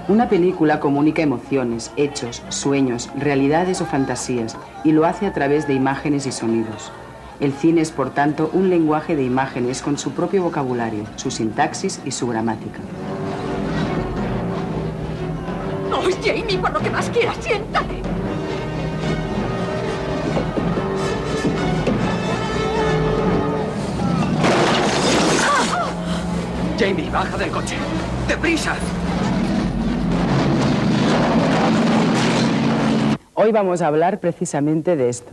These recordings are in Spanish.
Una película comunica emociones, hechos, sueños, realidades o fantasías, y lo hace a través de imágenes y sonidos. El cine es, por tanto, un lenguaje de imágenes con su propio vocabulario, su sintaxis y su gramática. ¡No, Jamie, por lo que más quieras, siéntate! Jamie, baja del coche. ¡Deprisa! Hoy vamos a hablar precisamente de esto.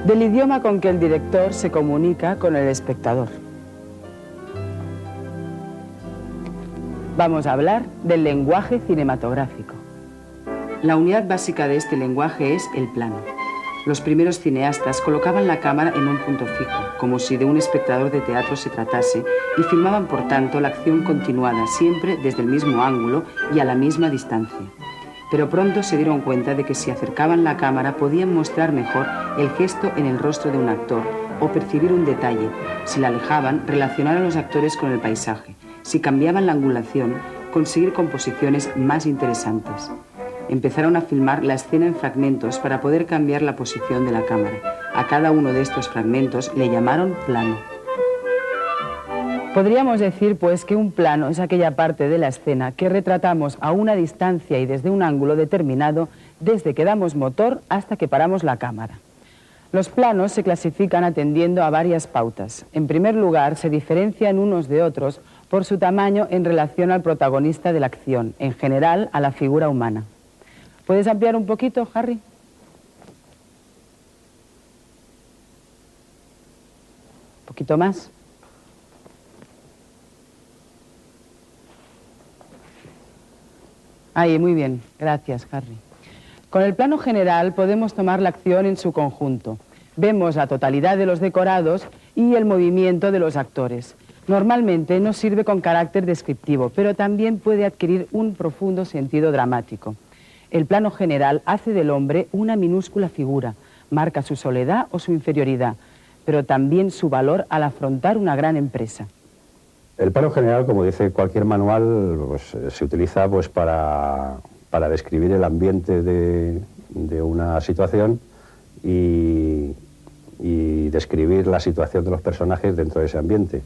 Del idioma con que el director se comunica con el espectador. Vamos a hablar del lenguaje cinematográfico. La unidad básica de este lenguaje es el plano. Los primeros cineastas colocaban la cámara en un punto fijo, como si de un espectador de teatro se tratase, y filmaban, por tanto, la acción continuada, siempre desde el mismo ángulo y a la misma distancia. Pero pronto se dieron cuenta de que si acercaban la cámara podían mostrar mejor el gesto en el rostro de un actor o percibir un detalle. Si la alejaban, relacionar a los actores con el paisaje. Si cambiaban la angulación, conseguir composiciones más interesantes. Empezaron a filmar la escena en fragmentos para poder cambiar la posición de la cámara. A cada uno de estos fragmentos le llamaron plano. Podríamos decir, pues, que un plano es aquella parte de la escena que retratamos a una distancia y desde un ángulo determinado, desde que damos motor hasta que paramos la cámara. Los planos se clasifican atendiendo a varias pautas. En primer lugar, se diferencian unos de otros por su tamaño en relación al protagonista de la acción, en general a la figura humana. ¿Puedes ampliar un poquito, Harry? Un poquito más. Ahí, muy bien. Gracias, Harry. Con el plano general podemos tomar la acción en su conjunto. Vemos la totalidad de los decorados y el movimiento de los actores. Normalmente no sirve con carácter descriptivo, pero también puede adquirir un profundo sentido dramático. El plano general hace del hombre una minúscula figura, marca su soledad o su inferioridad, pero también su valor al afrontar una gran empresa. El plano general, como dice cualquier manual, pues, se utiliza pues, para describir el ambiente de una situación y describir la situación de los personajes dentro de ese ambiente.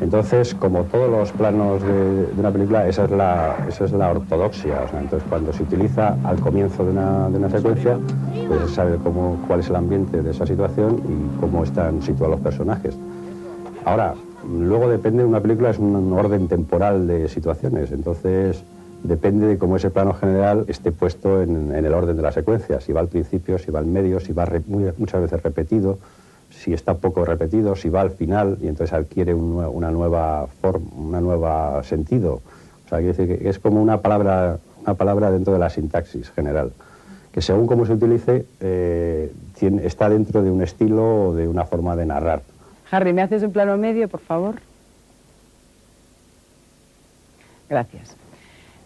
Entonces, como todos los planos de una película, esa es la ortodoxia. O sea, entonces, cuando se utiliza al comienzo de una secuencia, pues se sabe cuál es el ambiente de esa situación y cómo están situados los personajes. Ahora, luego depende de una película, es un orden temporal de situaciones. Entonces, depende de cómo ese plano general esté puesto en el orden de la secuencia. Si va al principio, si va al medio, si va muchas veces repetido, si está poco repetido, si va al final y entonces adquiere una nueva forma, un nuevo sentido. O sea, quiere decir que es como una palabra dentro de la sintaxis general, que según cómo se utilice, está dentro de un estilo o de una forma de narrar. Harry, ¿me haces un plano medio, por favor? Gracias.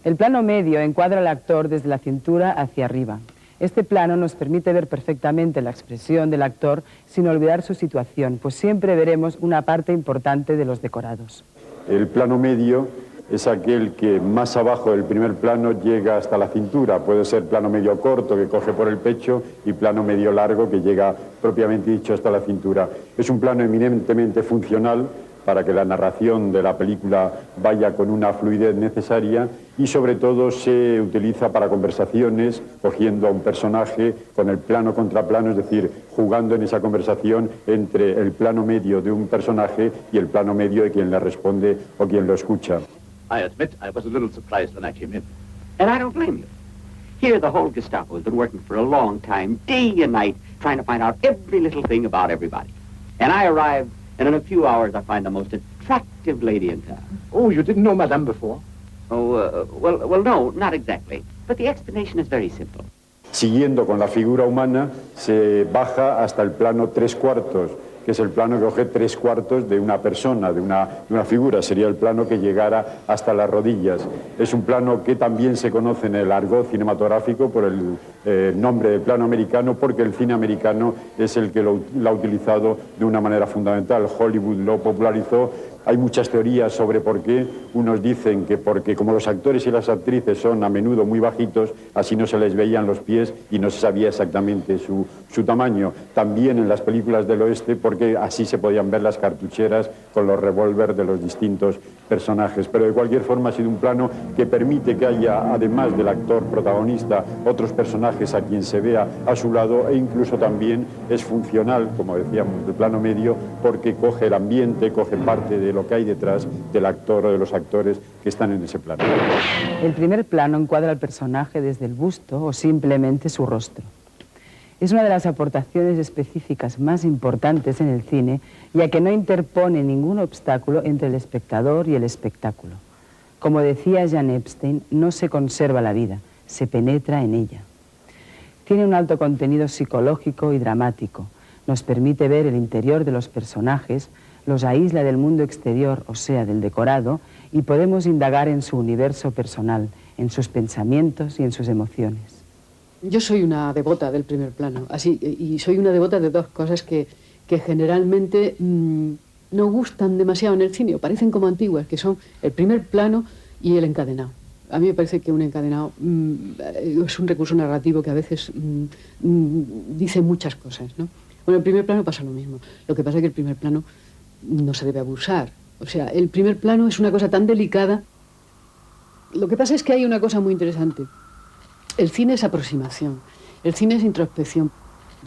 El plano medio encuadra al actor desde la cintura hacia arriba. Este plano nos permite ver perfectamente la expresión del actor sin olvidar su situación, pues siempre veremos una parte importante de los decorados. El plano medio es aquel que más abajo del primer plano llega hasta la cintura. Puede ser plano medio corto que coge por el pecho y plano medio largo que llega propiamente dicho hasta la cintura. Es un plano eminentemente funcional para que la narración de la película vaya con una fluidez necesaria y sobre todo se utiliza para conversaciones, cogiendo a un personaje con el plano contra plano, es decir, jugando en esa conversación entre el plano medio de un personaje y el plano medio de quien le responde o quien lo escucha. I admit I was a little surprised when I came in, and I don't blame you. Here the whole Gestapo has been working for a long time, day and night, trying to find out every little thing about everybody. And I arrived, and in a few hours I find the most attractive lady in town. Oh, you didn't know Madame before? Oh, well, no, not exactly. But the explanation is very simple. Siguiendo con la figura humana, se baja hasta el plano 3/4, que es el plano que coge 3/4 de una persona, de una figura. Sería el plano que llegara hasta las rodillas. Es un plano que también se conoce en el argot cinematográfico por el nombre de plano americano, porque el cine americano es el que lo ha utilizado de una manera fundamental. Hollywood lo popularizó Hay muchas teorías sobre por qué. Unos dicen que porque como los actores y las actrices son a menudo muy bajitos, así no se les veían los pies y no se sabía exactamente su tamaño. También en las películas del oeste, porque así se podían ver las cartucheras con los revólveres de los distintos personajes. Pero de cualquier forma ha sido un plano que permite que haya, además del actor protagonista, otros personajes a quien se vea a su lado, e incluso también es funcional, como decíamos, del plano medio, porque coge el ambiente, coge parte de lo que hay detrás del actor o de los actores que están en ese plano. El primer plano encuadra al personaje desde el busto o simplemente su rostro. Es una de las aportaciones específicas más importantes en el cine, ya que no interpone ningún obstáculo entre el espectador y el espectáculo. Como decía Jean Epstein, no se conserva la vida, se penetra en ella. Tiene un alto contenido psicológico y dramático. Nos permite ver el interior de los personajes, los aísla del mundo exterior, o sea, del decorado, y podemos indagar en su universo personal, en sus pensamientos y en sus emociones. Yo soy una devota del primer plano, así, y soy una devota de dos cosas que generalmente no gustan demasiado en el cine, o parecen como antiguas, que son el primer plano y el encadenado. A mí me parece que un encadenado es un recurso narrativo que a veces dice muchas cosas, ¿no? Bueno, el primer plano pasa lo mismo. Lo que pasa es que el primer plano no se debe abusar. O sea, el primer plano es una cosa tan delicada. Lo que pasa es que hay una cosa muy interesante. El cine es aproximación, el cine es introspección.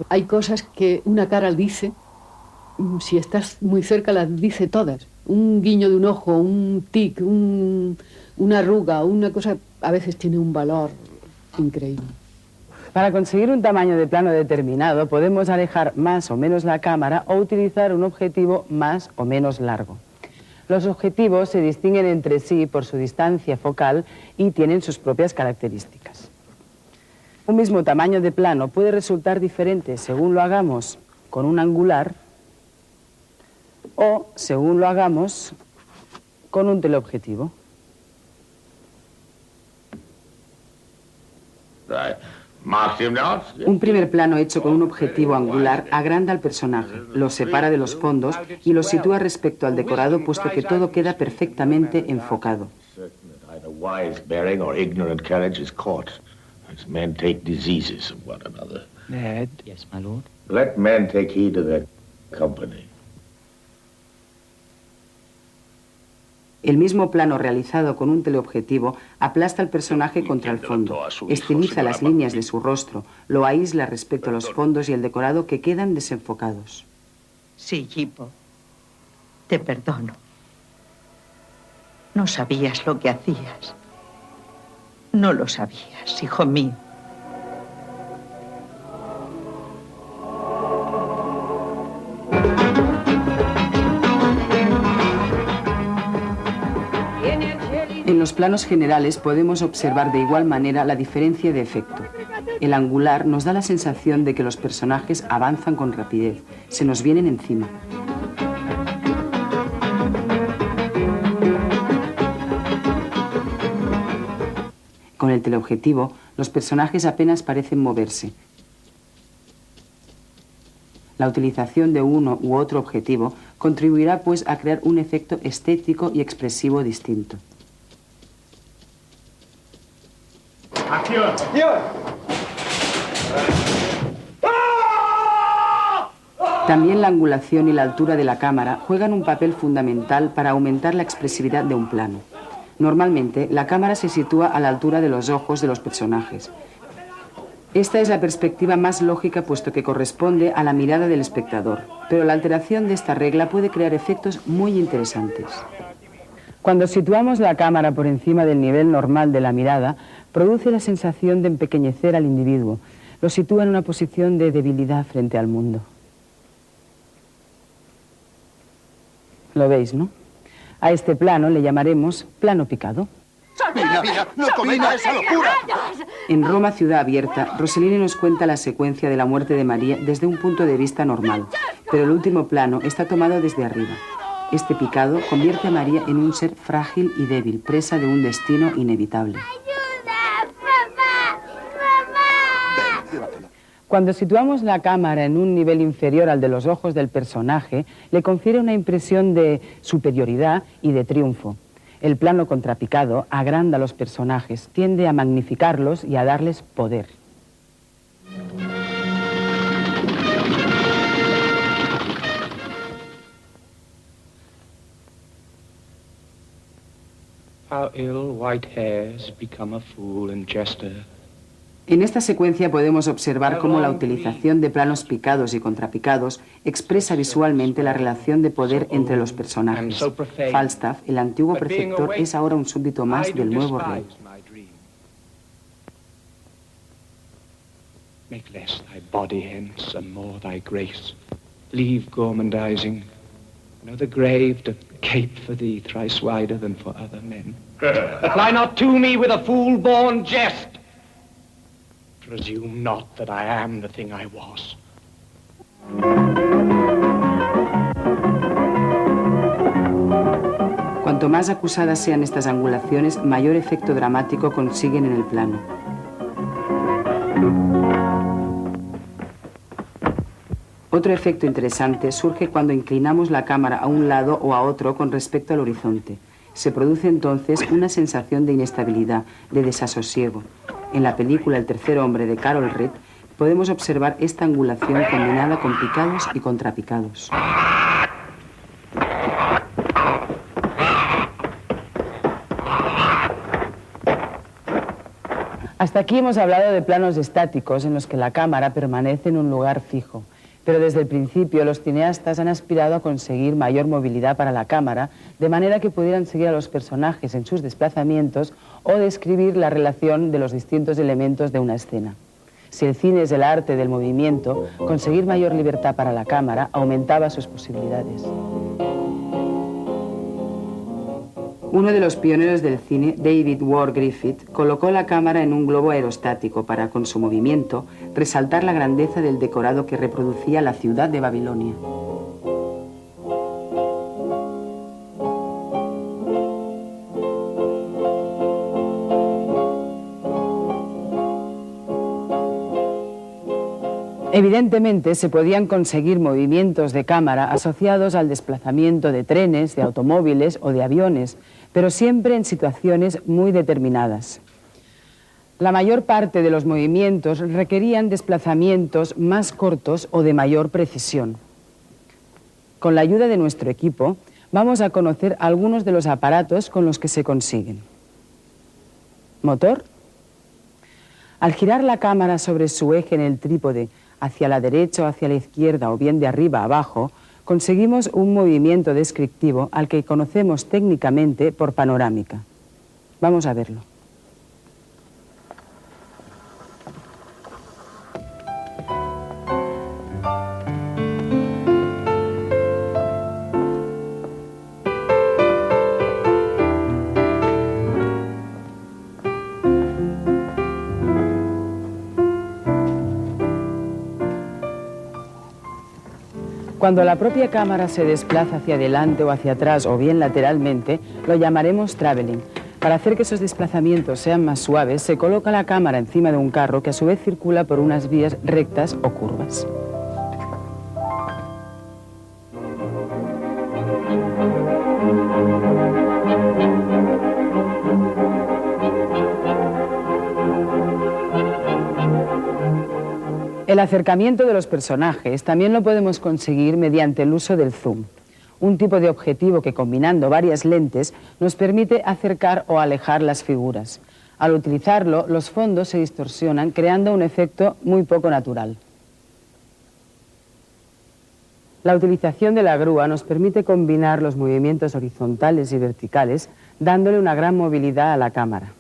Hay cosas que una cara dice, si estás muy cerca las dice todas. Un guiño de un ojo, un tic, una arruga, una cosa a veces tiene un valor increíble. Para conseguir un tamaño de plano determinado podemos alejar más o menos la cámara o utilizar un objetivo más o menos largo. Los objetivos se distinguen entre sí por su distancia focal y tienen sus propias características. Un mismo tamaño de plano puede resultar diferente según lo hagamos con un angular o según lo hagamos con un teleobjetivo. Un primer plano hecho con un objetivo angular agranda al personaje, lo separa de los fondos y lo sitúa respecto al decorado, puesto que todo queda perfectamente enfocado. Men take diseases of one another. Ned. Yes, my lord. Let men take heed of their company. El mismo plano realizado con un teleobjetivo aplasta al personaje contra el fondo, estiliza las líneas de su rostro, lo aísla respecto a los fondos y el decorado que quedan desenfocados. Sí, Hippo. Te perdono. No sabías lo que hacías. No lo sabías, hijo mío. En los planos generales podemos observar de igual manera la diferencia de efecto. El angular nos da la sensación de que los personajes avanzan con rapidez, se nos vienen encima. Con el teleobjetivo, los personajes apenas parecen moverse. La utilización de uno u otro objetivo contribuirá, pues, a crear un efecto estético y expresivo distinto. ¡Acción! También la angulación y la altura de la cámara juegan un papel fundamental para aumentar la expresividad de un plano. Normalmente, la cámara se sitúa a la altura de los ojos de los personajes. Esta es la perspectiva más lógica, puesto que corresponde a la mirada del espectador, pero la alteración de esta regla puede crear efectos muy interesantes. Cuando situamos la cámara por encima del nivel normal de la mirada, produce la sensación de empequeñecer al individuo, lo sitúa en una posición de debilidad frente al mundo. Lo veis, ¿no? A este plano le llamaremos plano picado. ¡Mira, no cometa esa locura! En Roma, ciudad abierta, Rossellini nos cuenta la secuencia de la muerte de María desde un punto de vista normal, pero el último plano está tomado desde arriba. Este picado convierte a María en un ser frágil y débil, presa de un destino inevitable. Cuando situamos la cámara en un nivel inferior al de los ojos del personaje, le confiere una impresión de superioridad y de triunfo. El plano contrapicado agranda a los personajes, tiende a magnificarlos y a darles poder. How ill white hairs become a fool and jester. En esta secuencia podemos observar cómo la utilización de planos picados y contrapicados expresa visualmente la relación de poder entre los personajes. Falstaff, el antiguo preceptor, es ahora un súbdito más del nuevo rey. Make less thy body hence and more thy grace. Leave gormandizing. Know the grave doth cape for thee thrice wider than for other men. Apply not to me with a fool-born jest. Presume not that I am the thing I was. Cuanto más acusadas sean estas angulaciones, mayor efecto dramático consiguen en el plano. Otro efecto interesante surge cuando inclinamos la cámara a un lado o a otro con respecto al horizonte. Se produce entonces una sensación de inestabilidad, de desasosiego. En la película El tercer hombre de Carol Reed podemos observar esta angulación combinada con picados y contrapicados. Hasta aquí hemos hablado de planos estáticos en los que la cámara permanece en un lugar fijo. Pero desde el principio los cineastas han aspirado a conseguir mayor movilidad para la cámara, de manera que pudieran seguir a los personajes en sus desplazamientos o describir la relación de los distintos elementos de una escena. Si el cine es el arte del movimiento, conseguir mayor libertad para la cámara aumentaba sus posibilidades. Uno de los pioneros del cine, David Ward Griffith, colocó la cámara en un globo aerostático para, con su movimiento, resaltar la grandeza del decorado que reproducía la ciudad de Babilonia. Evidentemente, se podían conseguir movimientos de cámara asociados al desplazamiento de trenes, de automóviles o de aviones, pero siempre en situaciones muy determinadas. La mayor parte de los movimientos requerían desplazamientos más cortos o de mayor precisión. Con la ayuda de nuestro equipo, vamos a conocer algunos de los aparatos con los que se consiguen. Motor. Al girar la cámara sobre su eje en el trípode, hacia la derecha o hacia la izquierda o bien de arriba a abajo, conseguimos un movimiento descriptivo al que conocemos técnicamente por panorámica. Vamos a verlo. Cuando la propia cámara se desplaza hacia adelante o hacia atrás o bien lateralmente, lo llamaremos traveling. Para hacer que esos desplazamientos sean más suaves, se coloca la cámara encima de un carro que a su vez circula por unas vías rectas o curvas. El acercamiento de los personajes también lo podemos conseguir mediante el uso del zoom, un tipo de objetivo que combinando varias lentes nos permite acercar o alejar las figuras. Al utilizarlo, los fondos se distorsionan creando un efecto muy poco natural. La utilización de la grúa nos permite combinar los movimientos horizontales y verticales, dándole una gran movilidad a la cámara.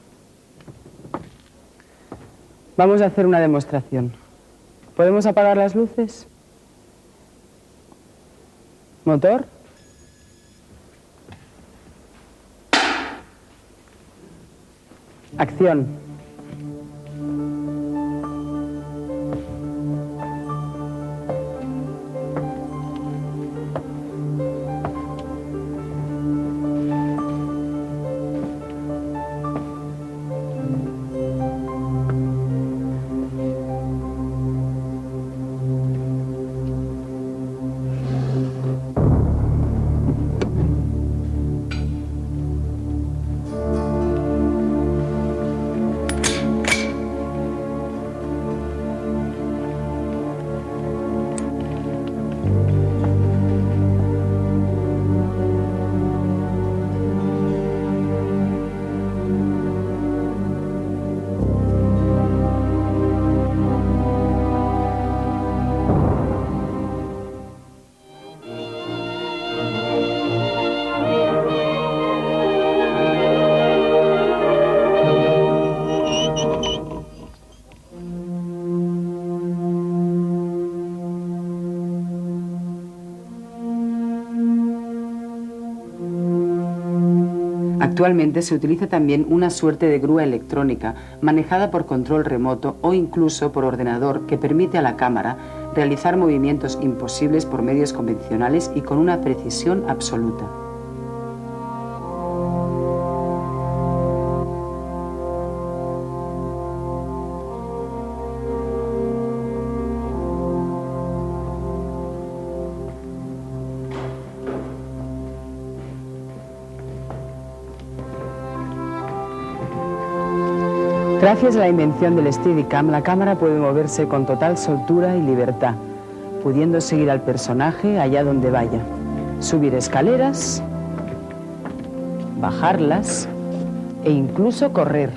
Vamos a hacer una demostración. ¿Podemos apagar las luces? ¿Motor? Acción. Actualmente se utiliza también una suerte de grúa electrónica manejada por control remoto o incluso por ordenador que permite a la cámara realizar movimientos imposibles por medios convencionales y con una precisión absoluta. Gracias a la invención del Steadicam, la cámara puede moverse con total soltura y libertad, pudiendo seguir al personaje allá donde vaya, subir escaleras, bajarlas e incluso correr.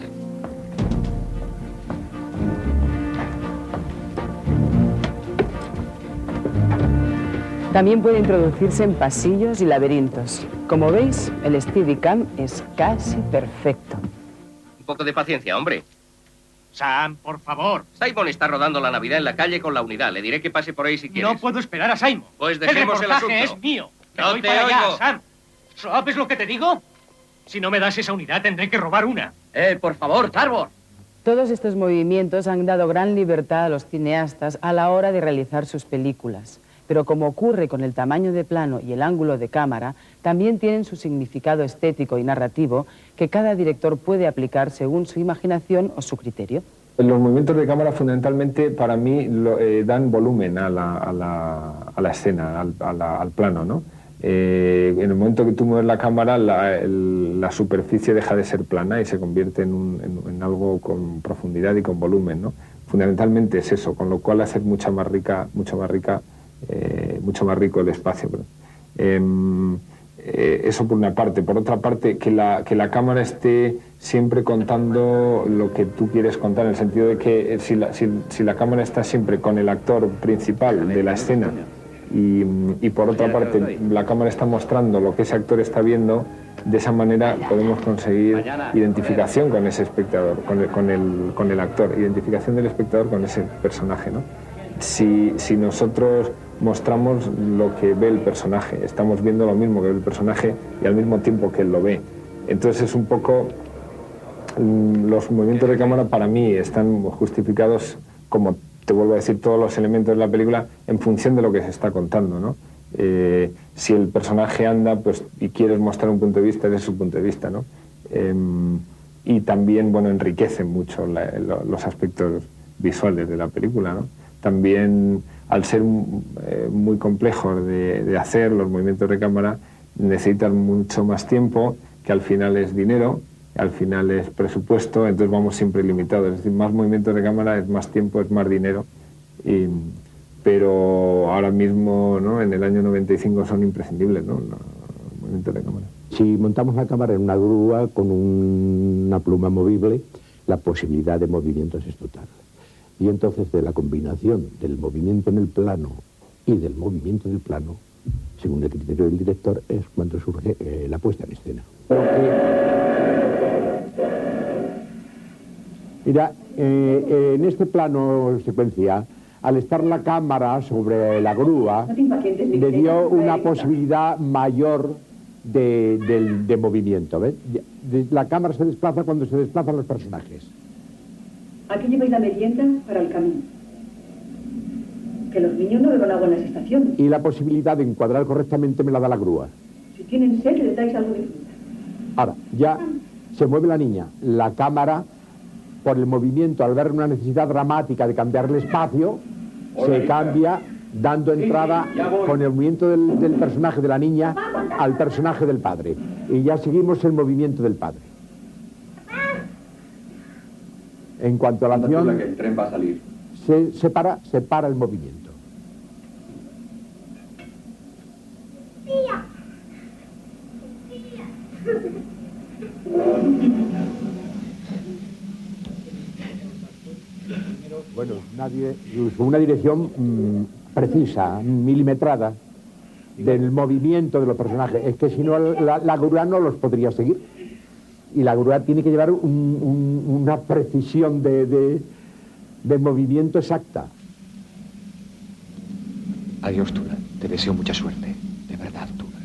También puede introducirse en pasillos y laberintos. Como veis, el Steadicam es casi perfecto. Un poco de paciencia, hombre. Sam, por favor. Simon está rodando la Navidad en la calle con la unidad. Le diré que pase por ahí si quieres. No puedo esperar a Simon. Pues dejemos el asunto. Es mío. No voy te para allá, oigo. Sam. ¿Sabes lo que te digo? Si no me das esa unidad, tendré que robar una. Por favor, Tarbor. Todos estos movimientos han dado gran libertad a los cineastas a la hora de realizar sus películas. Pero como ocurre con el tamaño de plano y el ángulo de cámara, también tienen su significado estético y narrativo que cada director puede aplicar según su imaginación o su criterio. Los movimientos de cámara fundamentalmente para mí dan volumen a la escena, al plano, ¿no? En el momento que tú mueves la cámara, la superficie deja de ser plana y se convierte en algo con profundidad y con volumen, ¿no? Fundamentalmente es eso, con lo cual hace mucho más rico el espacio. Eso por una parte. Por otra parte, que la cámara esté siempre contando lo que tú quieres contar, en el sentido de que si la cámara está siempre con el actor principal de la escena y por otra parte la cámara está mostrando lo que ese actor está viendo, de esa manera podemos conseguir identificación con ese espectador, con el actor, identificación del espectador con ese personaje, ¿no? Si nosotros mostramos lo que ve el personaje, estamos viendo lo mismo que ve el personaje y al mismo tiempo que él lo ve. Entonces es un poco... Los movimientos de cámara para mí están justificados, como te vuelvo a decir, todos los elementos de la película en función de lo que se está contando, ¿no? Si el personaje anda pues, y quieres mostrar un punto de vista, ese es su punto de vista, ¿no? Y también, bueno, enriquecen mucho los aspectos visuales de la película, ¿no? También, al ser muy complejos de hacer, los movimientos de cámara necesitan mucho más tiempo, que al final es dinero, al final es presupuesto, entonces vamos siempre limitados. Es decir, más movimientos de cámara es más tiempo, es más dinero. Pero ahora mismo, ¿no? En el año 95 son imprescindibles, ¿no? Los movimientos de cámara. Si montamos la cámara en una grúa con una pluma movible, la posibilidad de movimientos es total. Y entonces de la combinación del movimiento en el plano y del movimiento del plano, según el criterio del director, es cuando surge la puesta en escena. Mira, en este plano secuencia, al estar la cámara sobre la grúa, le dio una posibilidad mayor de movimiento, ¿ves? La cámara se desplaza cuando se desplazan los personajes. Aquí lleváis la merienda para el camino. Que los niños no beban agua en las estaciones. Y la posibilidad de encuadrar correctamente me la da la grúa. Si tienen sed, les dais algo de fruta. Ahora, ya se mueve la niña. La cámara, por el movimiento, al ver una necesidad dramática de cambiar el espacio, se cambia dando entrada con el movimiento del personaje de la niña al personaje del padre. Y ya seguimos el movimiento del padre. En cuanto a la acción, que el tren va a salir. Se para el movimiento. Bueno, una dirección precisa, milimetrada del movimiento de los personajes. Es que si no, la grúa no los podría seguir. Y la grúa tiene que llevar una precisión de movimiento exacta. Adiós, Tula. Te deseo mucha suerte. De verdad, Tula.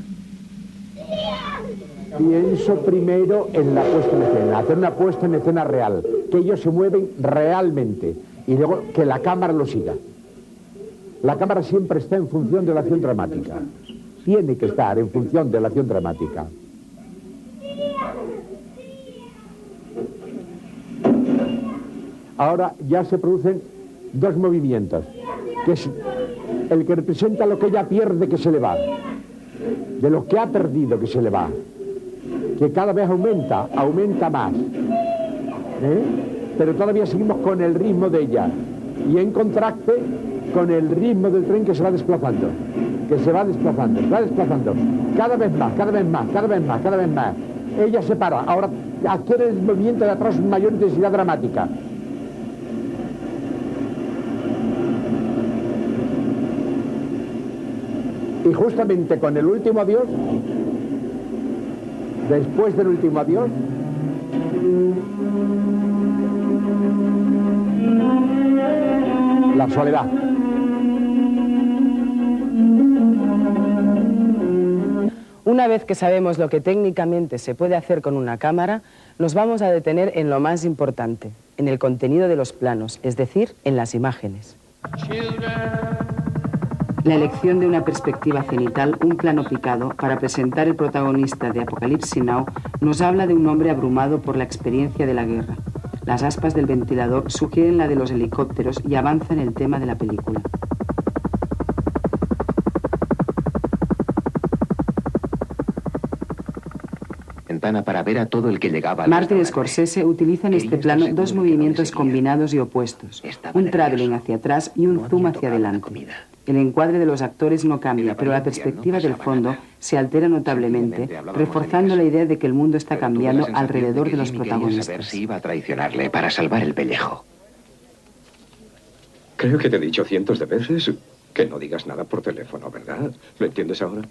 Pienso primero en la puesta en escena, hacer una puesta en escena real, que ellos se mueven realmente y luego que la cámara lo siga. La cámara siempre está en función de la acción dramática. Tiene que estar en función de la acción dramática. Ahora ya se producen dos movimientos, que es el que representa lo que ella pierde, que se le va, de lo que ha perdido, que se le va, que cada vez aumenta más, pero todavía seguimos con el ritmo de ella y en contraste con el ritmo del tren que se va desplazando, cada vez más. Ella se para, ahora adquiere el movimiento de atrás mayor intensidad dramática. Y justamente con el último adiós, después del último adiós, la soledad. Una vez que sabemos lo que técnicamente se puede hacer con una cámara, nos vamos a detener en lo más importante, en el contenido de los planos, es decir, en las imágenes. La elección de una perspectiva cenital, un plano picado, para presentar el protagonista de Apocalipsis Now, nos habla de un hombre abrumado por la experiencia de la guerra. Las aspas del ventilador sugieren la de los helicópteros y avanzan el tema de la película. Para ver a todo el que llegaba. Martin Scorsese utiliza en este plano dos movimientos combinados y opuestos, un traveling hacia atrás y un zoom hacia adelante. El encuadre de los actores no cambia, pero la perspectiva del fondo se altera notablemente, reforzando la idea de que el mundo está cambiando alrededor de los protagonistas. Saber si iba a traicionarle para salvar el pellejo. Creo que te he dicho cientos de veces que no digas nada por teléfono, ¿verdad? ¿Lo entiendes ahora?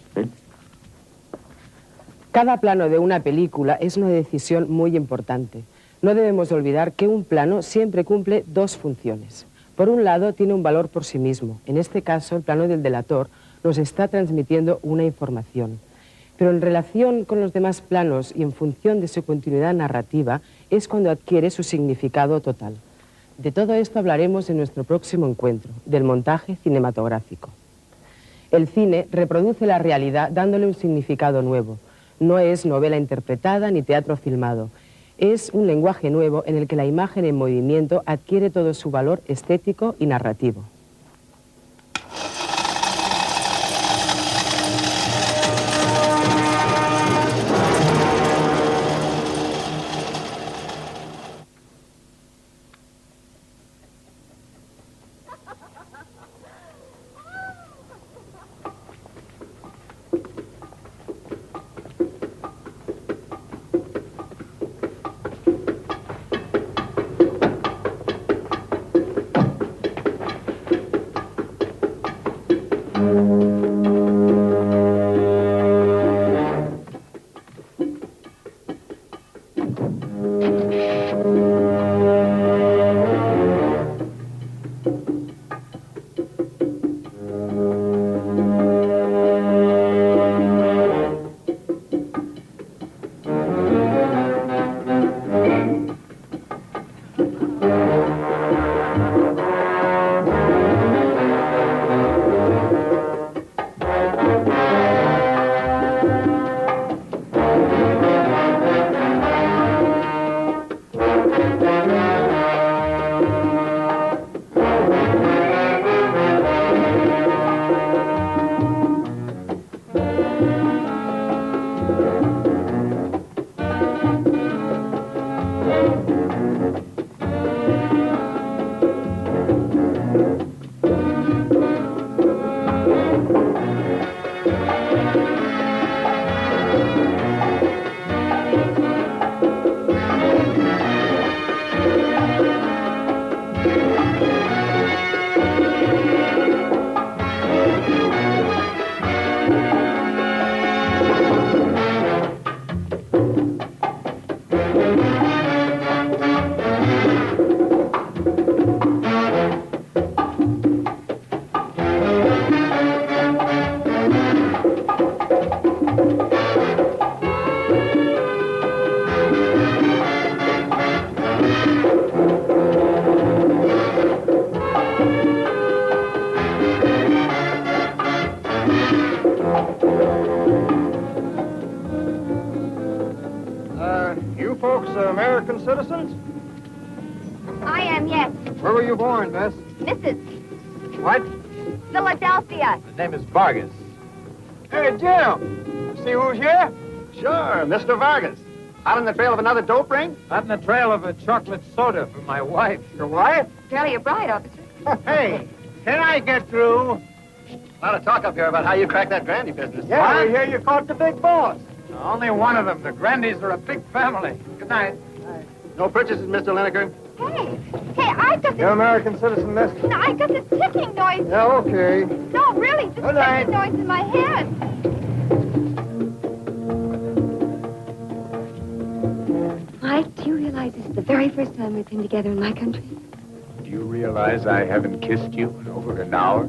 Cada plano de una película es una decisión muy importante. No debemos olvidar que un plano siempre cumple dos funciones. Por un lado, tiene un valor por sí mismo. En este caso, el plano del delator nos está transmitiendo una información. Pero en relación con los demás planos y en función de su continuidad narrativa, es cuando adquiere su significado total. De todo esto hablaremos en nuestro próximo encuentro, del montaje cinematográfico. El cine reproduce la realidad dándole un significado nuevo. No es novela interpretada ni teatro filmado. Es un lenguaje nuevo en el que la imagen en movimiento adquiere todo su valor estético y narrativo. You folks American citizens? I am, yes. Where were you born, miss? Mrs. What? Philadelphia. The name is Vargas. Hey, Jim. See who's here? Sure, Mr. Vargas. Out on the trail of another dope ring? Out on the trail of a chocolate soda for my wife. Your wife? Barely a bride, officer. Hey, can I get through? A lot of talk up here about how you cracked that Grandy business. Yeah, we hear you caught the big boss. Only one of them. The Grandys are a big family. Good night. No purchases, Mr. Lineker. Hey, I got this... You're an American citizen, miss? No, I got this ticking noise. Yeah, okay. No, really, this Good night. ticking noise in my head. Mike, do you realize this is the very first time we've been together in my country? Do you realize I haven't kissed you in over an hour?